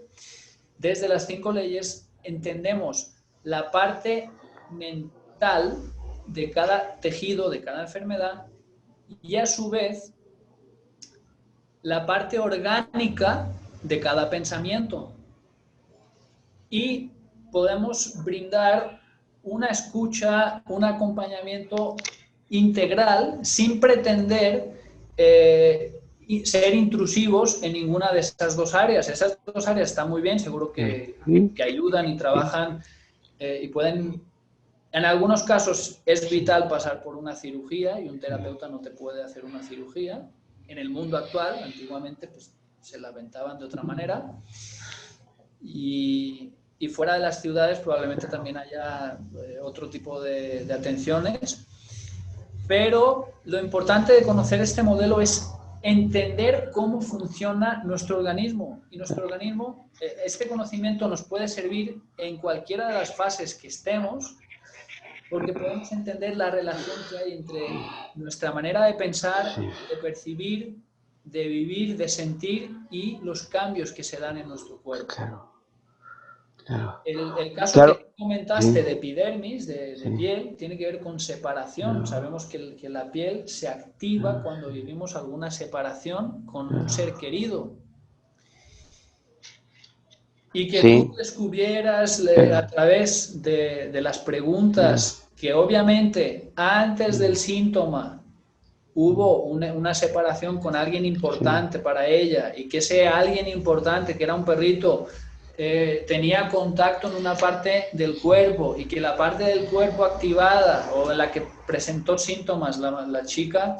Desde las 5 leyes entendemos la parte mental de cada tejido, de cada enfermedad, y a su vez la parte orgánica de cada pensamiento. Y podemos brindar una escucha, un acompañamiento integral sin pretender ser intrusivos en ninguna de esas dos áreas. Esas dos áreas están muy bien, seguro que ayudan y trabajan y pueden... En algunos casos es vital pasar por una cirugía y un terapeuta no te puede hacer una cirugía. En el mundo actual, antiguamente, pues, se la aventaban de otra manera. Y fuera de las ciudades probablemente también haya otro tipo de atenciones. Pero lo importante de conocer este modelo es entender cómo funciona nuestro organismo. Y nuestro organismo, este conocimiento nos puede servir en cualquiera de las fases que estemos, porque podemos entender la relación que hay entre nuestra manera de pensar, de percibir, de vivir, de sentir y los cambios que se dan en nuestro cuerpo. El caso que comentaste de epidermis, de piel, tiene que ver con separación. Sabemos que la piel se activa cuando vivimos alguna separación con un ser querido. Y que tú descubrieras a través de las preguntas que obviamente antes del síntoma hubo una separación con alguien importante para ella, y que ese alguien importante, que era un perrito, tenía contacto en una parte del cuerpo, y que la parte del cuerpo activada o en la que presentó síntomas la chica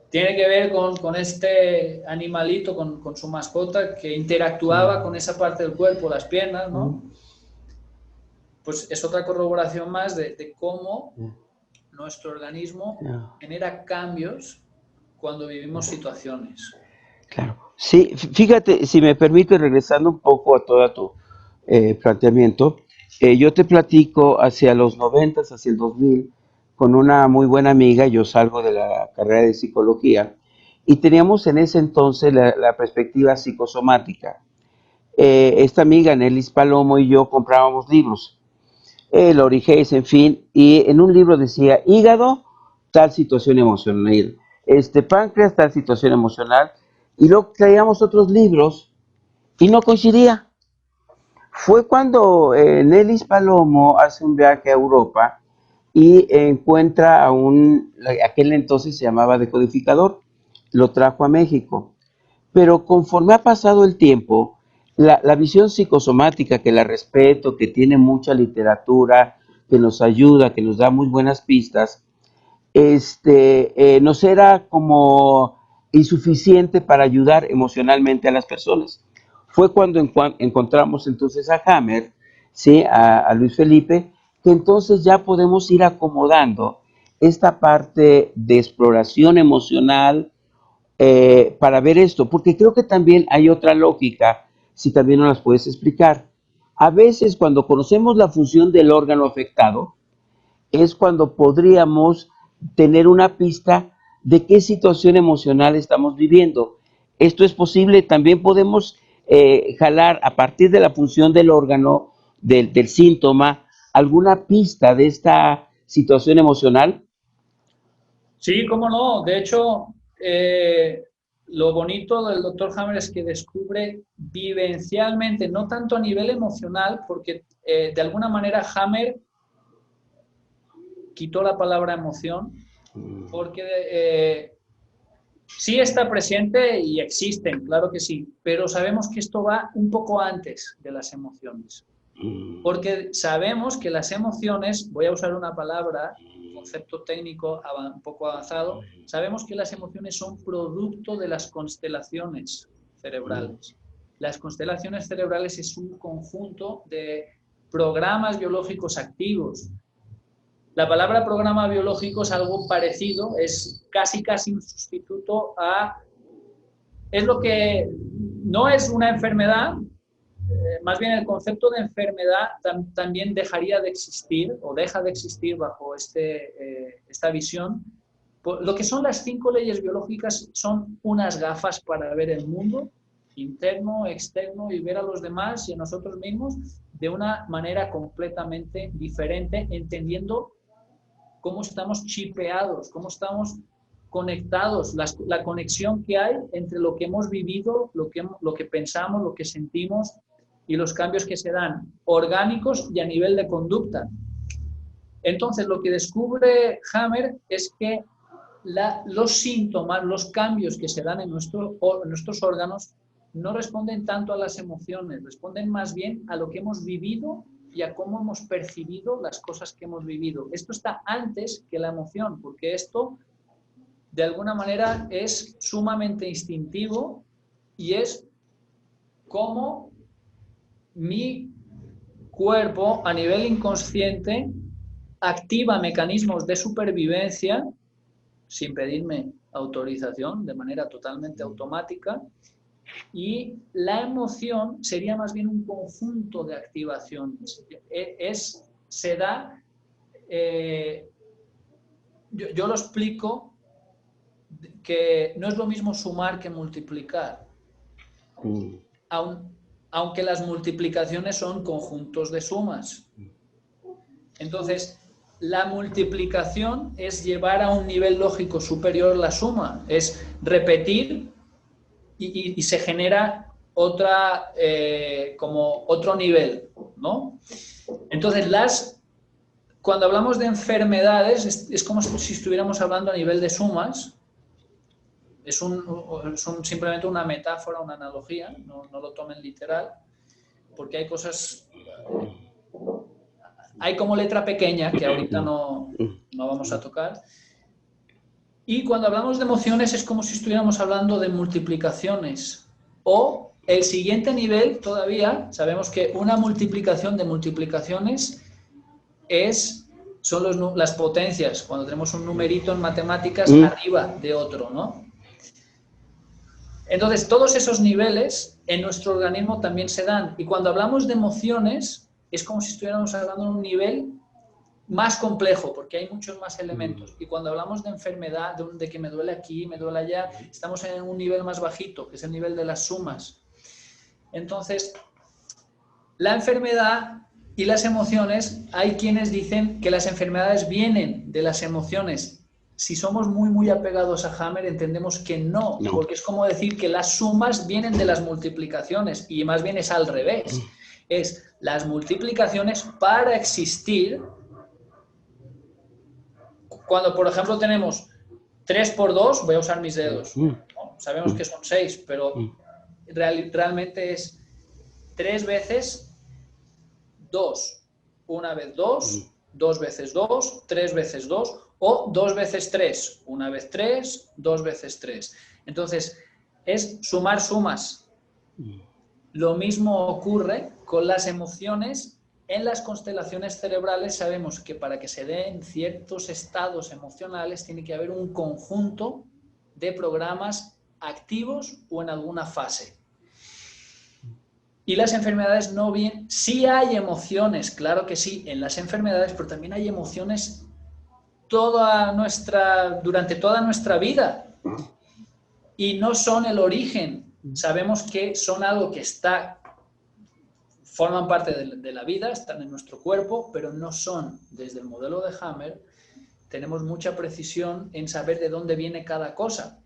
tiene que ver con este animalito, con su mascota, que interactuaba con esa parte del cuerpo, las piernas, ¿no? Pues es otra corroboración más de cómo nuestro organismo genera cambios cuando vivimos situaciones. Claro. Sí, fíjate, si me permite, regresando un poco a todo tu planteamiento, yo te platico hacia los 90, hacia el 2000, con una muy buena amiga. Yo salgo de la carrera de psicología y teníamos en ese entonces la perspectiva psicosomática. Esta amiga, Nelis Palomo, y yo comprábamos libros, Lori Hayes, en fin, y en un libro decía hígado, tal situación emocional, páncreas, tal situación emocional, y luego traíamos otros libros y no coincidía. Fue cuando Nelis Palomo hace un viaje a Europa y encuentra aquel entonces se llamaba decodificador, lo trajo a México. Pero conforme ha pasado el tiempo, la visión psicosomática, que la respeto, que tiene mucha literatura, que nos ayuda, que nos da muy buenas pistas, nos era como insuficiente para ayudar emocionalmente a las personas. Fue cuando encontramos entonces a Hammer, ¿sí? A Luis Felipe, que entonces ya podemos ir acomodando esta parte de exploración emocional, para ver esto, porque creo que también hay otra lógica, si también nos las puedes explicar. A veces cuando conocemos la función del órgano afectado, es cuando podríamos tener una pista de qué situación emocional estamos viviendo. Esto es posible. También podemos jalar a partir de la función del órgano, del síntoma, alguna pista de esta situación emocional. Sí, cómo no. De hecho, lo bonito del doctor Hammer es que descubre vivencialmente, no tanto a nivel emocional, porque de alguna manera Hammer quitó la palabra emoción, porque sí está presente y existen, claro que sí, pero sabemos que esto va un poco antes de las emociones. Porque sabemos que las emociones, voy a usar una palabra, un concepto técnico un poco avanzado, sabemos que las emociones son producto de las constelaciones cerebrales. Las constelaciones cerebrales es un conjunto de programas biológicos activos. La palabra programa biológico es algo parecido, es casi un sustituto a... Es lo que no es una enfermedad, más bien el concepto de enfermedad también dejaría de existir o deja de existir bajo esta visión. Lo que son las 5 leyes biológicas son unas gafas para ver el mundo, interno, externo, y ver a los demás y a nosotros mismos de una manera completamente diferente, entendiendo cómo estamos chipeados, cómo estamos conectados, la conexión que hay entre lo que hemos vivido, lo que pensamos, lo que sentimos y los cambios que se dan orgánicos y a nivel de conducta. Entonces, lo que descubre Hammer es que los síntomas, los cambios que se dan en nuestros órganos no responden tanto a las emociones, responden más bien a lo que hemos vivido y a cómo hemos percibido las cosas que hemos vivido. Esto está antes que la emoción, porque esto de alguna manera es sumamente instintivo y es cómo mi cuerpo a nivel inconsciente activa mecanismos de supervivencia sin pedirme autorización, de manera totalmente automática, y la emoción sería más bien un conjunto de activaciones. Yo lo explico, que no es lo mismo sumar que multiplicar, aunque las multiplicaciones son conjuntos de sumas. Entonces, la multiplicación es llevar a un nivel lógico superior la suma, es repetir y se genera como otro nivel, ¿no? Entonces, cuando hablamos de enfermedades, es como si estuviéramos hablando a nivel de sumas. Es simplemente una metáfora, una analogía, no lo tomen literal, porque hay cosas... Hay como letra pequeña que ahorita no vamos a tocar. Y cuando hablamos de emociones es como si estuviéramos hablando de multiplicaciones. O el siguiente nivel todavía, sabemos que una multiplicación de multiplicaciones son las potencias, cuando tenemos un numerito en matemáticas arriba de otro, ¿no? Entonces, todos esos niveles en nuestro organismo también se dan. Y cuando hablamos de emociones, es como si estuviéramos hablando de un nivel más complejo, porque hay muchos más elementos. Y cuando hablamos de enfermedad, de que me duele aquí, me duele allá, estamos en un nivel más bajito, que es el nivel de las sumas. Entonces, la enfermedad y las emociones, hay quienes dicen que las enfermedades vienen de las emociones. Si somos muy, muy apegados a Hammer, entendemos que no, porque es como decir que las sumas vienen de las multiplicaciones, y más bien es al revés. Es las multiplicaciones para existir. Cuando, por ejemplo, tenemos 3 por 2, voy a usar mis dedos, ¿no? Sabemos que son 6, pero realmente es 3 veces 2. Una vez 2, 2 veces 2, 3 veces 2, o 2 veces 3. Una vez 3, 2 veces 3. Entonces, es sumar sumas. Lo mismo ocurre con las emociones. En las constelaciones cerebrales sabemos que para que se den ciertos estados emocionales tiene que haber un conjunto de programas activos o en alguna fase. Y las enfermedades no vienen... Sí hay emociones, claro que sí, en las enfermedades, pero también hay emociones durante toda nuestra vida. Y no son el origen. Sabemos que son algo que forman parte de la vida, están en nuestro cuerpo, pero no son, desde el modelo de Hammer, tenemos mucha precisión en saber de dónde viene cada cosa.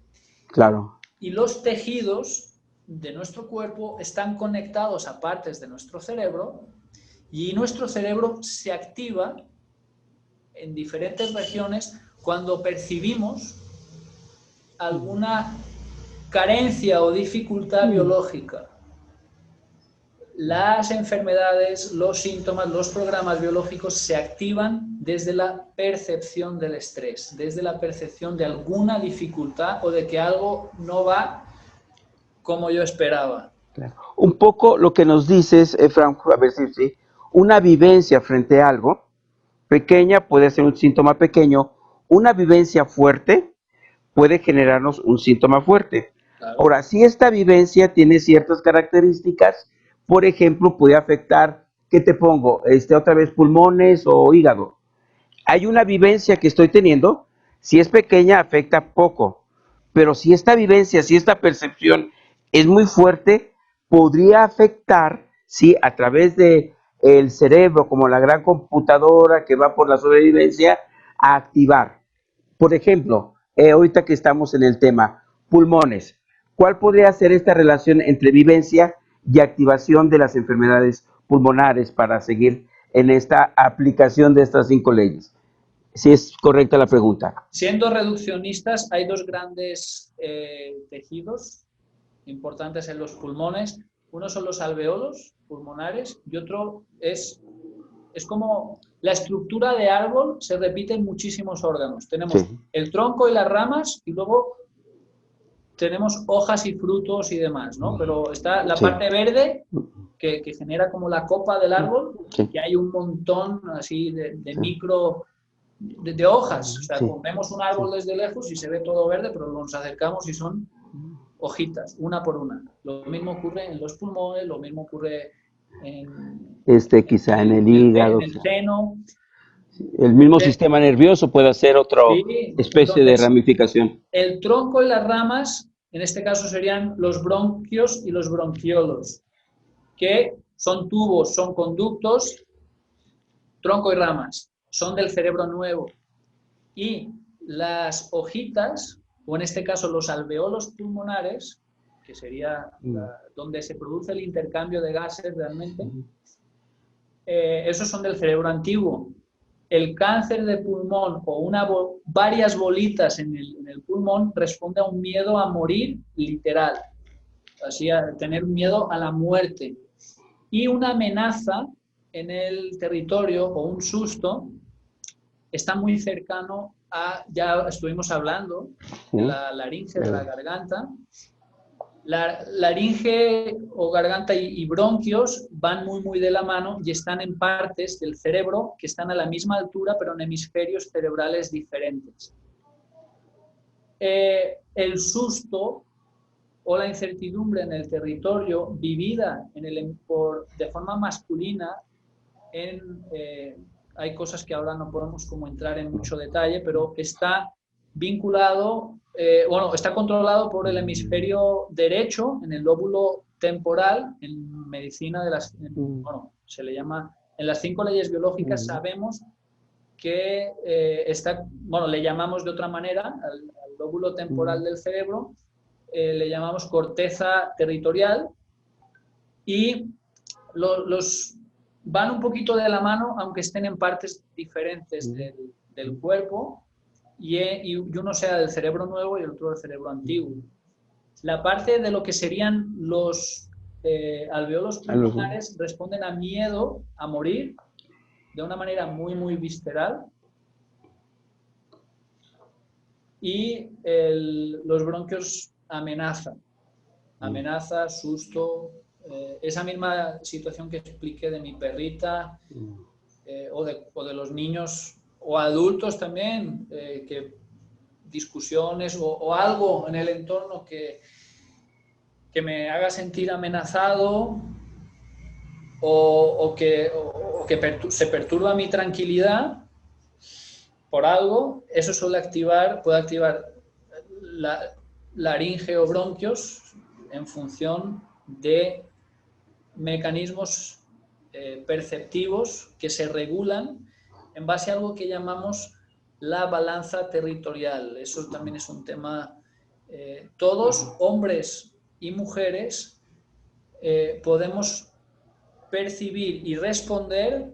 Claro. Y los tejidos de nuestro cuerpo están conectados a partes de nuestro cerebro, y nuestro cerebro se activa en diferentes regiones cuando percibimos alguna carencia o dificultad biológica. Las enfermedades, los síntomas, los programas biológicos se activan desde la percepción del estrés, desde la percepción de alguna dificultad o de que algo no va como yo esperaba. Claro. Un poco lo que nos dices, Franco, a ver si una vivencia frente a algo pequeña puede ser un síntoma pequeño, una vivencia fuerte puede generarnos un síntoma fuerte. Claro. Ahora, si esta vivencia tiene ciertas características, por ejemplo, puede afectar, ¿qué te pongo? Otra vez pulmones o hígado. Hay una vivencia que estoy teniendo, si es pequeña afecta poco, pero si esta vivencia, si esta percepción es muy fuerte, podría afectar, sí, a través de el cerebro, como la gran computadora que va por la sobrevivencia, a activar. Por ejemplo, ahorita que estamos en el tema, pulmones, ¿cuál podría ser esta relación entre vivencia y activación de las enfermedades pulmonares para seguir en esta aplicación de estas 5 leyes? Si es correcta la pregunta. Siendo reduccionistas, hay dos grandes tejidos importantes en los pulmones. Uno son los alveolos pulmonares y otro es como la estructura de árbol se repite en muchísimos órganos. Tenemos Sí. el tronco y las ramas y luego tenemos hojas y frutos y demás, ¿no? Pero está la parte verde que genera como la copa del árbol y hay un montón así de micro... De hojas, o sea, vemos un árbol desde lejos y se ve todo verde, pero nos acercamos y son hojitas, una por una. Lo mismo ocurre en los pulmones, lo mismo ocurre Quizá en el hígado. en el seno. El mismo sistema nervioso puede hacer otra Sí, especie de entonces, ramificación. el tronco y las ramas, en este caso serían los bronquios y los bronquiolos, que son tubos, son conductos, tronco y ramas, son del cerebro nuevo. Y las hojitas, o en este caso los alveolos pulmonares, que sería donde se produce el intercambio de gases realmente, esos son del cerebro antiguo. El cáncer de pulmón o varias bolitas en el pulmón responde a un miedo a morir literal, así a tener miedo a la muerte. Y una amenaza en el territorio o un susto está muy cercano a, ya estuvimos hablando, de la laringe, de la garganta. La laringe o garganta y bronquios van muy de la mano y están en partes del cerebro que están a la misma altura, pero en hemisferios cerebrales diferentes. El susto o la incertidumbre en el territorio vivida de forma masculina hay cosas que ahora no podemos como entrar en mucho detalle, pero está vinculado, está controlado por el hemisferio derecho, en el lóbulo temporal, en medicina se le llama, en las 5 leyes biológicas sabemos que le llamamos de otra manera al lóbulo temporal del cerebro, le llamamos corteza territorial y los van un poquito de la mano, aunque estén en partes diferentes del cuerpo, y uno sea del cerebro nuevo y el otro del cerebro antiguo. La parte de lo que serían los alveolos pulmonares responden a miedo a morir de una manera muy visceral, y los bronquios amenaza, susto. Esa misma situación que expliqué de mi perrita o de los niños o adultos también, que discusiones o algo en el entorno que me haga sentir amenazado o que se perturba mi tranquilidad por algo, eso puede activar la laringe o bronquios en función de mecanismos perceptivos que se regulan en base a algo que llamamos la balanza territorial. Eso también es un tema. Todos, hombres y mujeres, podemos percibir y responder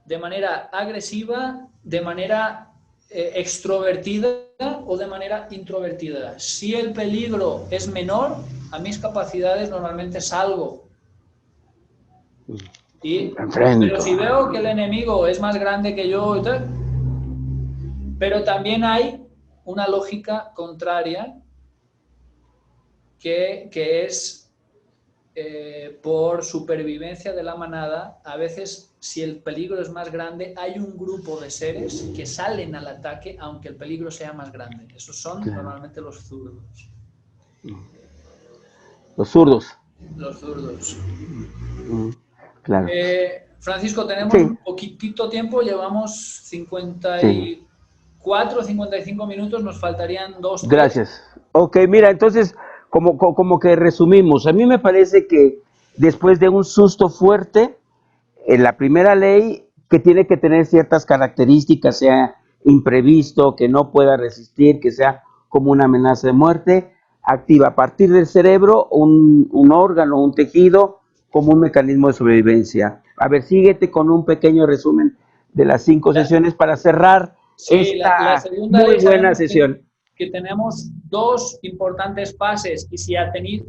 de manera agresiva, de manera extrovertida o de manera introvertida. Si el peligro es menor a mis capacidades, normalmente salgo. Pero si veo que el enemigo es más grande que yo y tal, pero también hay una lógica contraria que es por supervivencia de la manada. A veces, si el peligro es más grande, hay un grupo de seres que salen al ataque aunque el peligro sea más grande. Esos son normalmente los zurdos. Los zurdos. Los zurdos. Claro. Francisco, tenemos Sí. un poquitito tiempo, llevamos 54, 55 minutos, nos faltarían 2, 3. Gracias. Ok, mira, entonces, como que resumimos, a mí me parece que después de un susto fuerte, la primera ley que tiene que tener ciertas características, sea imprevisto, que no pueda resistir, que sea como una amenaza de muerte, activa a partir del cerebro un órgano, un tejido, como un mecanismo de sobrevivencia. A ver, síguete con un pequeño resumen de las 5 sesiones para cerrar Sí, la esta segunda muy ley buena sabemos sesión. que tenemos 2 importantes fases y si ha tenido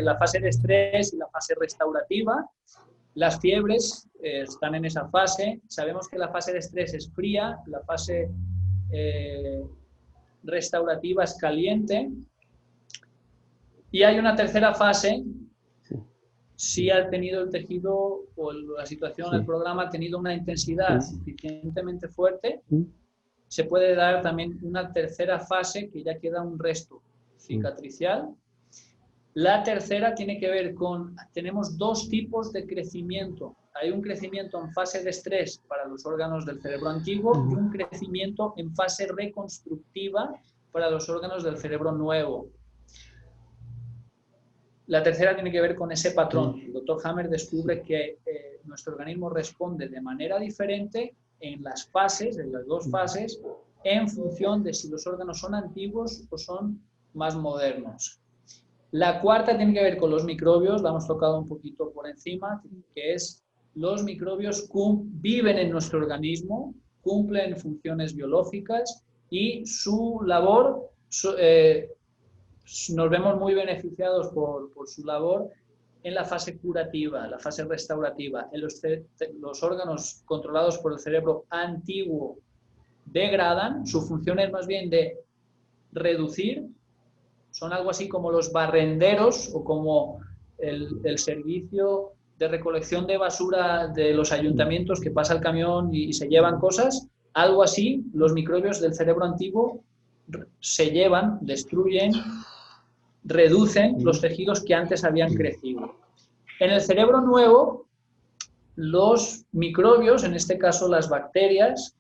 la fase de estrés y la fase restaurativa, las fiebres están en esa fase. Sabemos que la fase de estrés es fría, la fase restaurativa es caliente y hay una tercera fase. Si ha tenido el tejido o la situación, el programa ha tenido una intensidad suficientemente fuerte, se puede dar también una tercera fase que ya queda un resto cicatricial. La tercera tiene que ver con, tenemos 2 tipos de crecimiento. Hay un crecimiento en fase de estrés para los órganos del cerebro antiguo y un crecimiento en fase reconstructiva para los órganos del cerebro nuevo. La tercera tiene que ver con ese patrón. El doctor Hammer descubre que nuestro organismo responde de manera diferente en las fases, en las 2 fases, en función de si los órganos son antiguos o son más modernos. La cuarta tiene que ver con los microbios, la hemos tocado un poquito por encima, que es los microbios viven en nuestro organismo, cumplen funciones biológicas y su labor, nos vemos muy beneficiados por su labor en la fase curativa, la fase restaurativa. En los órganos controlados por el cerebro antiguo degradan, su función es más bien de reducir, son algo así como los barrenderos o como el servicio de recolección de basura de los ayuntamientos que pasa el camión y se llevan cosas, algo así, los microbios del cerebro antiguo se llevan, destruyen, reducen los tejidos que antes habían crecido. En el cerebro nuevo, los microbios, en este caso las bacterias,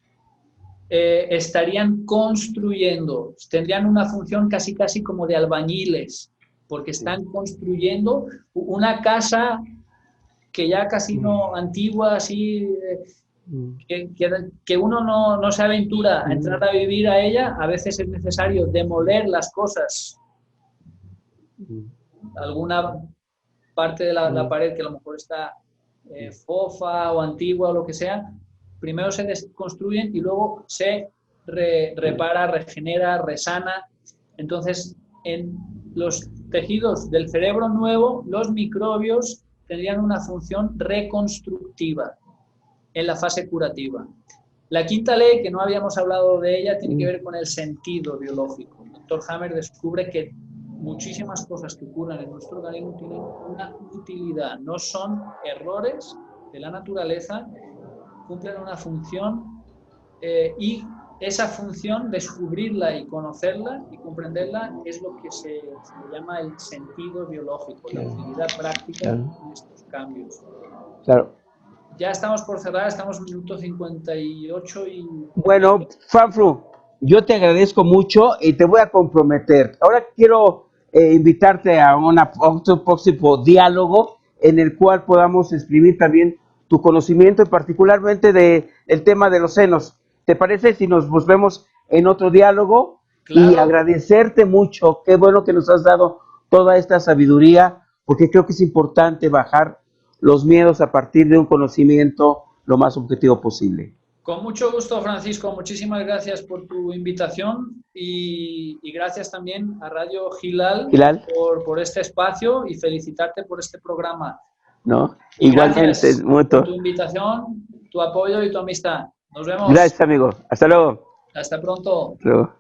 estarían construyendo, tendrían una función casi como de albañiles, porque están construyendo una casa que ya casi no antigua, así, que uno no se aventura a entrar a vivir a ella. A veces es necesario demoler las cosas, alguna parte de la pared que a lo mejor está fofa o antigua o lo que sea. Primero se desconstruyen y luego se repara, regenera, resana. Entonces, en los tejidos del cerebro nuevo, los microbios tendrían una función reconstructiva en la fase curativa. La quinta ley, que no habíamos hablado de ella, tiene que ver con el sentido biológico. El doctor Hammer descubre que muchísimas cosas que ocurren en nuestro organismo tienen una utilidad, no son errores de la naturaleza, cumplen una función y esa función, descubrirla y conocerla y comprenderla, es lo que se llama el sentido biológico, la utilidad práctica de estos cambios. Claro. Ya estamos por cerrar, estamos en minuto 58 y... Bueno, Fanfru, yo te agradezco mucho y te voy a comprometer. Ahora quiero invitarte a otro próximo diálogo en el cual podamos exprimir también tu conocimiento y particularmente del tema de los senos. ¿Te parece si nos vemos en otro diálogo? Claro. Y agradecerte mucho, qué bueno que nos has dado toda esta sabiduría, porque creo que es importante bajar los miedos a partir de un conocimiento lo más objetivo posible. Con mucho gusto, Francisco. Muchísimas gracias por tu invitación y gracias también a Radio Gilal por este espacio y felicitarte por este programa. ¿No? Igualmente, mucho. Por tu invitación, tu apoyo y tu amistad. Nos vemos. Gracias, amigo. Hasta luego. Hasta pronto. Hasta luego.